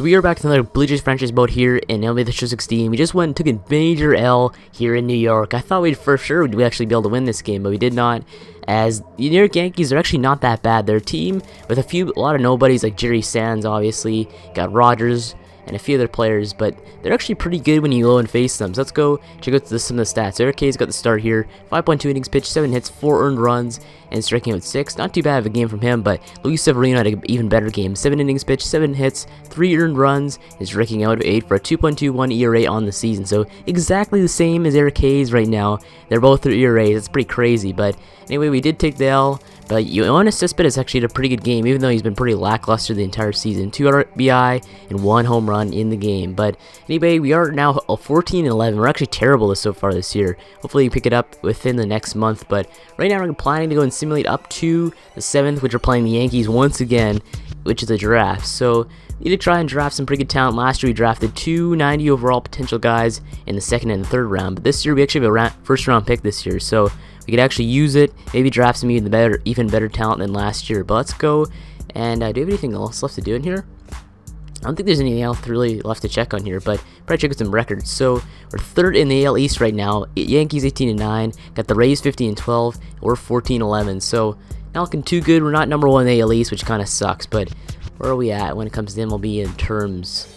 So we are back to another Blue Jays franchise mode here in MLB The Show 16. We just went and took a major L here in New York. I thought we'd for sure we'd actually be able to win this game, but we did not. As the New York Yankees are actually not that bad. They're a team with a lot of nobodies like Jerry Sands, obviously. Got Rogers and a few other players, but they're actually pretty good when you go and face them. So let's go check out some of the stats. Eric K's got the start here. 5.2 innings pitched, 7 hits, 4 earned runs, and striking out 6. Not too bad of a game from him, but Luis Severino had an even better game. 7 innings pitched, 7 hits, 3 earned runs, and striking out 8 for a 2.21 ERA on the season. So exactly the same as Eric K's right now. They're both their ERAs. It's pretty crazy, but anyway, we did take the L. But Yoenis Cespedes actually had a pretty good game, even though he's been pretty lackluster the entire season. 2 RBI and 1 home run in the game. But anyway, we are now 14-11. We're actually terrible so far this year. Hopefully, you pick it up within the next month. But right now, we're planning to go and simulate up to the 7th, which are playing the Yankees once again, which is a draft. So we need to try and draft some pretty good talent. Last year, we drafted 290 overall potential guys in the 2nd and 3rd round. But this year, we actually have a first round pick this year. So we could actually use it, maybe draft some even better talent than last year. But let's go, and do you have anything else left to do in here? I don't think there's anything else really left to check on here, but probably check out some records. So we're 3rd in the AL East right now. Yankees 18-9, got the Rays 15-12, and we're 14-11. So not looking too good. We're not number 1 in the AL East, which kind of sucks. But where are we at when it comes to MLB in terms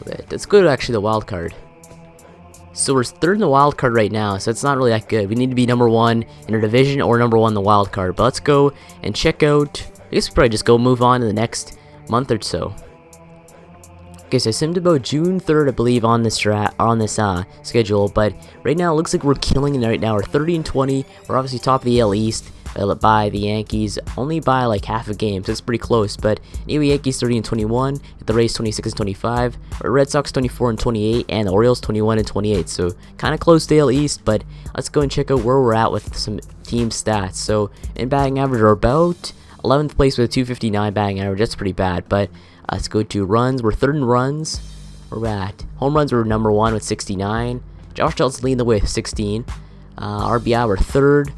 of it? Let's go to actually the wild card. So we're 3rd in the wild card right now, so it's not really that good. We need to be number 1 in our division or number 1 in the wild card. But let's go and check out. I guess we'll probably just go move on to the next month or so. Okay, so I simmed about June 3rd, I believe, on this schedule. But right now, it looks like we're killing it right now. We're 30-20. We're obviously top of the AL East by the Yankees, only by like half a game, so it's pretty close. But anyway, Yankees 30-21, the Rays 26-25, Red Sox 24-28, and the Orioles 21-28. So kind of close to AL East. But let's go and check out where we're at with some team stats. So in batting average, we're about 11th place with a 259 batting average. That's pretty bad. But let's go to runs. We're 3rd in runs. We're at home runs. We're number 1 with 69. Josh Johnson leading the way with 16. RBI, we're 3rd.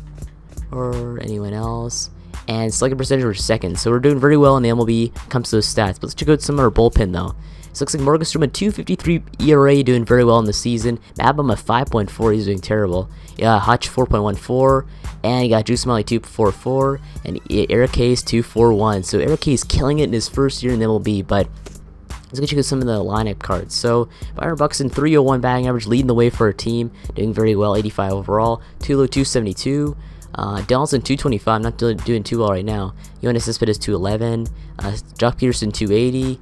Or anyone else. And slugging percentage, we're 2nd. So we're doing very well in the MLB when it comes to those stats. But let's check out some of our bullpen though. So it looks like Morganstrom at 2.53 ERA, doing very well in the season. Mabum at 5.4, he's doing terrible. Yeah, Hutch 4.14, and you got Drew Smiley 2.44, and Eric Hayes 2.41. So Eric Hayes killing it in his first year in the MLB. But let's go check out some of the lineup cards. So Byron Buxton 301 batting average, leading the way for our team, doing very well, 85 overall. Tulo 272. Donaldson 225, not doing too well right now. Yoenis Cespedes 211. Jock Peterson 280.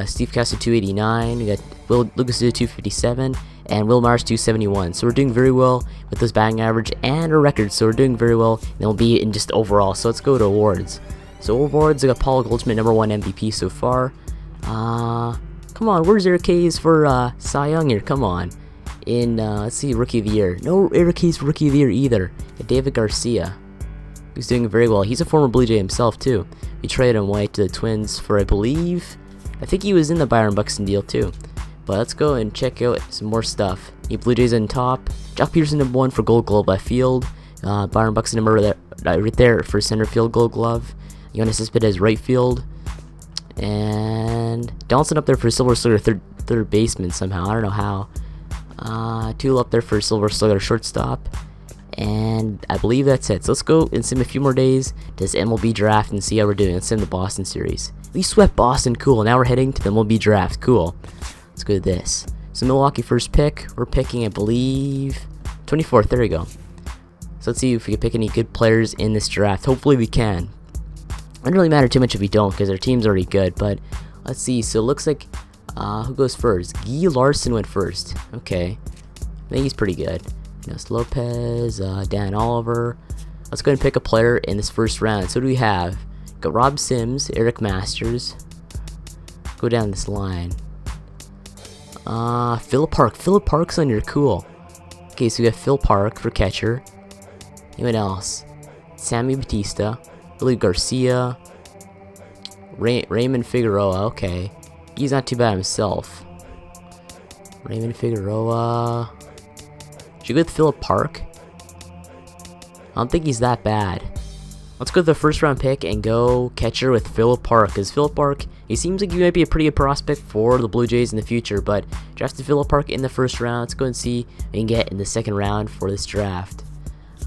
Steve Castor 289. We got Will Lucas 257. And Will Myers 271. So we're doing very well with this batting average and our records. So we're doing very well. And we'll be in just overall. So let's go to awards. So awards, I got Paul Goldschmidt, number 1 MVP so far. Come on, where's Eric Hayes for Cy Young here? Come on. In let's see, Rookie of the Year. No Eric Hayes for Rookie of the Year either. David Garcia, who's doing very well. He's a former Blue Jay himself too. We traded him away to the Twins for, I think he was in the Byron Buxton deal too. But let's go and check out some more stuff. The Blue Jays on top. Jock Peterson number 1 for Gold Glove left field. Byron Buxton number right there for center field Gold Glove. Yoenis Cespedes right field. And Donaldson up there for Silver Slugger third baseman somehow. I don't know how. Tool up there for Silver Slugger shortstop. And I believe that's it. So let's go and sim a few more days to this MLB draft and see how we're doing. Let's sim the Boston series. We swept Boston, cool. Now we're heading to the MLB draft, cool. Let's go to this. So Milwaukee first pick. We're picking, I believe, 24th. There we go. So let's see if we can pick any good players in this draft. Hopefully we can. It doesn't really matter too much if we don't, because our team's already good. But let's see. So it looks like who goes first? Guy Larson went first. Okay, I think he's pretty good. Lopez, Dan Oliver. Let's go ahead and pick a player in this first round. So what do we have? Got Rob Sims, Eric Masters. Go down this line. Philip Park. Philip Park's on here, cool. Okay, so we got Phil Park for catcher. Anyone else? Sammy Batista, Billy Garcia, Raymond Figueroa. Okay, he's not too bad himself. Raymond Figueroa. Should you go with Philip Park? I don't think he's that bad. Let's go to the first round pick and go catcher with Philip Park. Because Philip Park, he seems like he might be a pretty good prospect for the Blue Jays in the future. But drafted Philip Park in the first round. Let's go and see what we can get in the second round for this draft.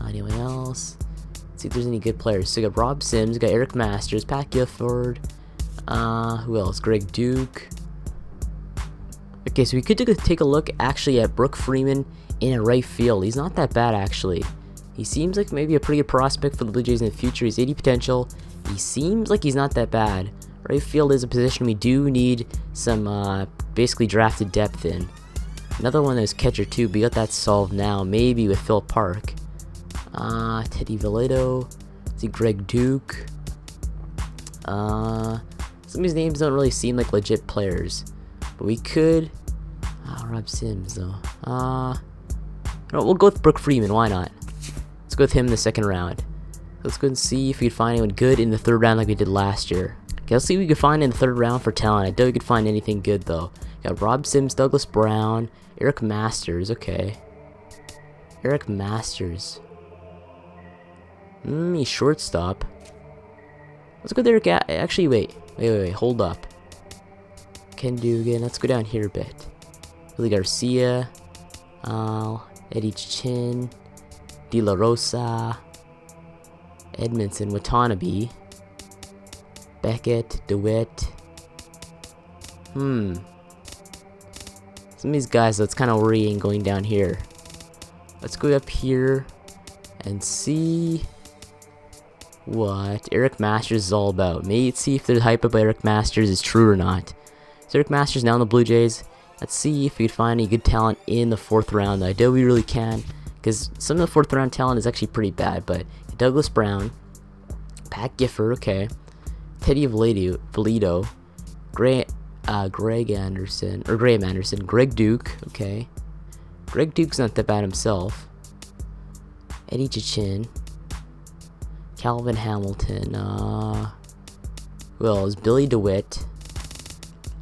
Anyone else? Let's see if there's any good players. So we got Rob Sims, we got Eric Masters, Pat Gifford. Who else? Greg Duke. Okay, so we could take a look actually at Brooke Freeman in a right field. He's not that bad actually. He seems like maybe a pretty good prospect for the Blue Jays in the future. He's 80 potential. He seems like he's not that bad. Right field is a position we do need some basically drafted depth in. Another one is catcher too, but we got that solved now. Maybe with Phil Park. Teddy Villado. Let's see, Greg Duke. Some of these names don't really seem like legit players. But we could... Rob Sims though. No, we'll go with Brooke Freeman, why not? Let's go with him in the second round. Let's go and see if we can find anyone good in the third round like we did last year. Okay, let's see what we can find in the third round for talent. I doubt we could find anything good though. Got Rob Sims, Douglas Brown, Eric Masters, okay. Eric Masters. He's shortstop. Let's go there. Actually, wait, hold up. Ken Dugan, let's go down here a bit. Willie Garcia, Eddie Chin, De La Rosa, Edmondson, Watanabe, Beckett, DeWitt. Some of these guys, that's kind of worrying going down here. Let's go up here and see what Eric Masters is all about. Maybe let's see if the hype about Eric Masters is true or not. So Eric Masters now in the Blue Jays. Let's see if we can find any good talent in the fourth round. I doubt we really can, because some of the fourth round talent is actually pretty bad. But Douglas Brown, Pat Gifford, okay, Teddy Villado, Graham Anderson, Greg Duke, okay. Greg Duke's not that bad himself. Eddie Chin, Calvin Hamilton, who else? Billy DeWitt.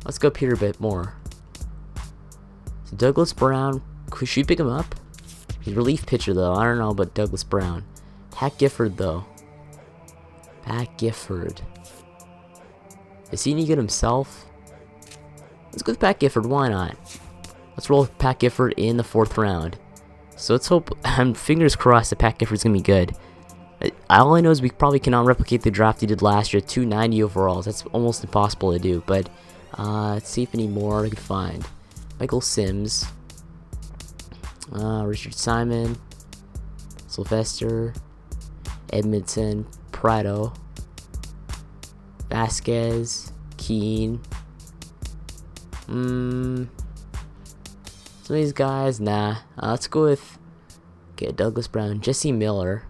Let's go up here a bit more. So Douglas Brown, should we pick him up? He's a relief pitcher though. I don't know about Douglas Brown. Pat Gifford though. Pat Gifford. Is he any good himself? Let's go with Pat Gifford. Why not? Let's roll with Pat Gifford in the fourth round. So let's hope. I'm fingers crossed that Pat Gifford's gonna be good. All I know is we probably cannot replicate the draft he did last year. 290 overalls. That's almost impossible to do. But let's see if any more we can find. Michael Sims, Richard Simon, Sylvester, Edmondson, Prado, Vasquez, Keane. Some of these guys, nah. Let's go with Douglas Brown, Jesse Miller.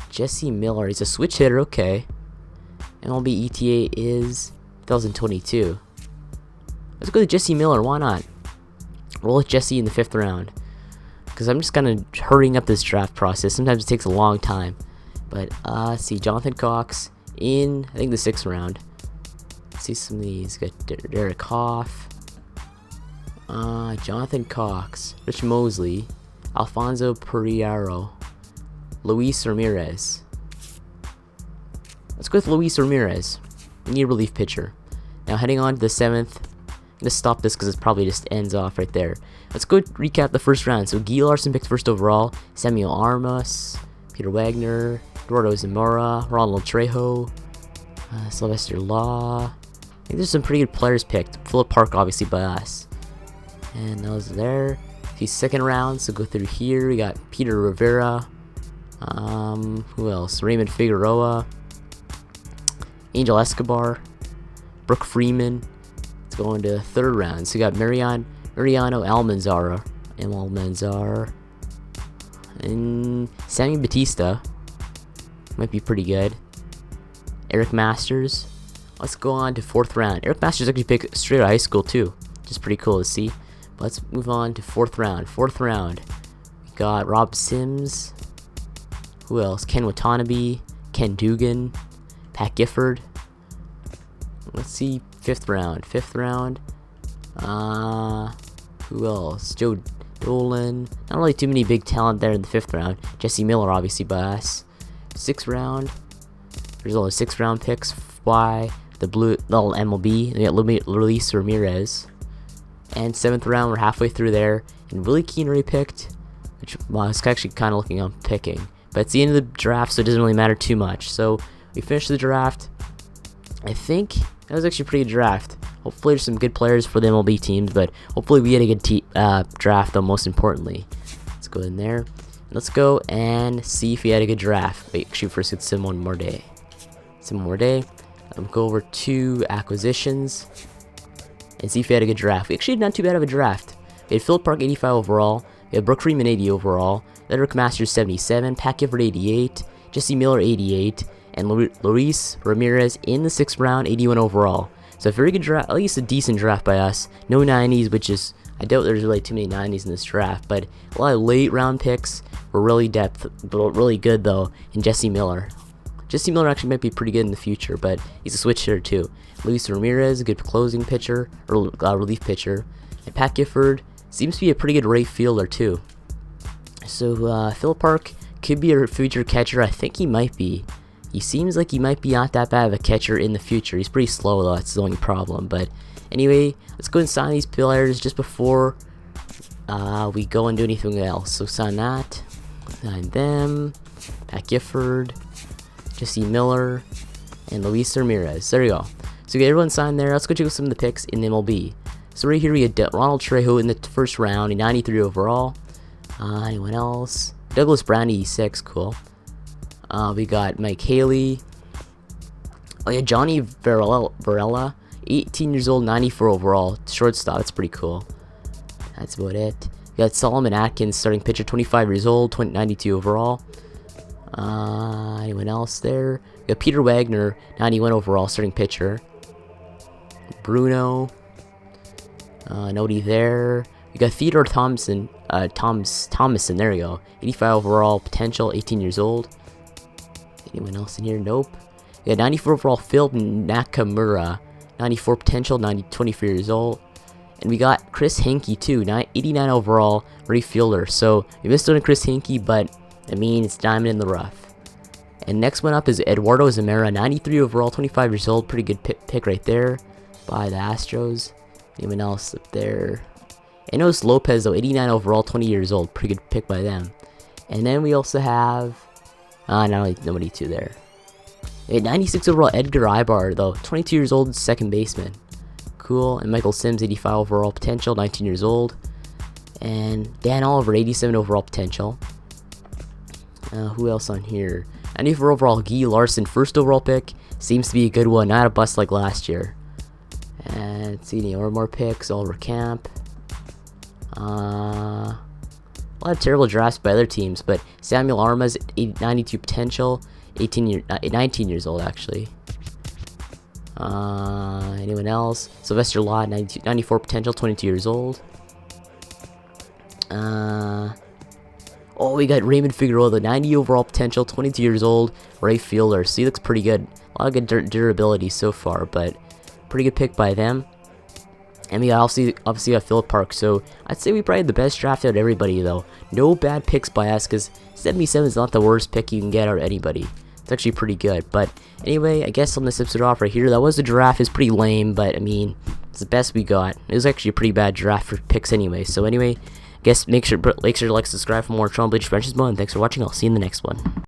Jesse Miller, he's a switch hitter, okay. MLB ETA is 2022. Let's go to Jesse Miller, why not? Roll with Jesse in the fifth round. Because I'm just kind of hurrying up this draft process. Sometimes it takes a long time. But, let's see, Jonathan Cox in, I think, the sixth round. Let's see some of these. Got Derek Hoff. Jonathan Cox. Rich Mosley. Alfonso Pereiro. Luis Ramirez. Let's go with Luis Ramirez. We need a relief pitcher. Now heading on to the seventh. I'm gonna stop this because it probably just ends off right there. Let's go recap the first round. So Guy Larson picked first overall. Samuel Armas. Peter Wagner. Eduardo Zamora. Ronald Trejo. Sylvester Law. I think there's some pretty good players picked. Philip Park obviously by us. And those are there. A few second rounds. So go through here. We got Peter Rivera. Who else? Raymond Figueroa. Angel Escobar. Brooke Freeman. Let's go into third round. So we got Mariano Almanzar. And Sammy Batista. Might be pretty good. Eric Masters. Let's go on to fourth round. Eric Masters actually picked straight out of high school too, which is pretty cool to see. But let's move on to fourth round. Fourth round. We got Rob Sims. Who else? Ken Watanabe. Ken Dugan. Pat Gifford. Let's see. Fifth round. Who else? Joe Dolan. Not really too many big talent there in the fifth round. Jesse Miller, obviously, by us. 6th round. There's only 6th round picks by the MLB. They got Luis Ramirez. And 7th round, we're halfway through there. And Willie Keane already picked, which I was actually kind of looking on picking. But it's the end of the draft, so it doesn't really matter too much. So we finished the draft. I think that was actually a pretty good draft. Hopefully there's some good players for the MLB teams, but hopefully we get a good draft though, most importantly. Let's go in there. Let's go and see if we had a good draft. Wait, actually first get one more day. Go over to acquisitions and see if we had a good draft. We actually had not too bad of a draft. We had Philip Park 85 overall. We had Brooke Freeman 80 overall. Edric Masters 77. Pat Gifford 88. Jesse Miller 88. And Luis Ramirez in the 6th round 81 overall. So a very good draft, at least a decent draft by us. No 90s, which is, I doubt there's really too many 90s in this draft. But a lot of late round picks were really really good though. And Jesse Miller. Jesse Miller actually might be pretty good in the future, but he's a switch hitter too. Luis Ramirez, a good closing pitcher, or relief pitcher. And Pat Gifford seems to be a pretty good right fielder too. So Philip Park could be a future catcher. I think he might be. He seems like he might be not that bad of a catcher in the future. He's pretty slow though, that's the only problem. But anyway, let's go and sign these players just before we go and do anything else. So sign that, sign them, Pat Gifford, Jesse Miller, and Luis Ramirez. There you go. So get everyone signed there. Let's go check out some of the picks in MLB. So right here we had Ronald Trejo in the 1st round, a 93 overall. Anyone else? Douglas Brown 86, cool. We got Mike Haley. Oh yeah, Johnny Varela, 18 years old, 94 overall, shortstop. That's pretty cool. That's about it. We got Solomon Atkins, starting pitcher, 25 years old, 92 overall. Anyone else there? We got Peter Wagner, 91 overall, starting pitcher. Bruno. Nobody there. We got Theodore Thomason. Thomason. There we go. 85 overall, potential, 18 years old. Anyone else in here? Nope. We got 94 overall, Phil Nakamura. 94 potential, 24 years old. And we got Chris Hankey too, 89 overall, right fielder. So we missed on Chris Hankey, but I mean it's diamond in the rough. And next one up is Eduardo Zamora, 93 overall, 25 years old. Pretty good pick right there by the Astros. Anyone else up there? Enos Lopez though, 89 overall, 20 years old. Pretty good pick by them. And then we also have nobody too there. 96 overall Edgar Ibar though, 22 years old, 2nd baseman. Cool. And Michael Sims, 85 overall potential, 19 years old. And Dan Oliver, 87 overall potential. Who else on here? 94 overall Guy Larson, 1st overall pick. Seems to be a good one, not a bust like last year. And let's see any more picks. Oliver Camp. A lot of terrible drafts by other teams, but Samuel Armas, 92 potential, 19 years old actually. Anyone else? Sylvester Law, 94 potential, 22 years old. Oh, we got Raymond Figueroa, the 90 overall potential, 22 years old, right fielder. So he looks pretty good. A lot of good durability so far, but pretty good pick by them. And we got obviously got Philip Park, so I'd say we probably had the best draft out of everybody though. No bad picks by us, because 77 is not the worst pick you can get out of anybody. It's actually pretty good. But anyway, I guess on this episode off right here, that was the draft. It's pretty lame, but I mean, it's the best we got. It was actually a pretty bad draft for picks anyway. So anyway, I guess make sure to like, subscribe for more Tron Bleach Branches Mode, and thanks for watching. I'll see you in the next one.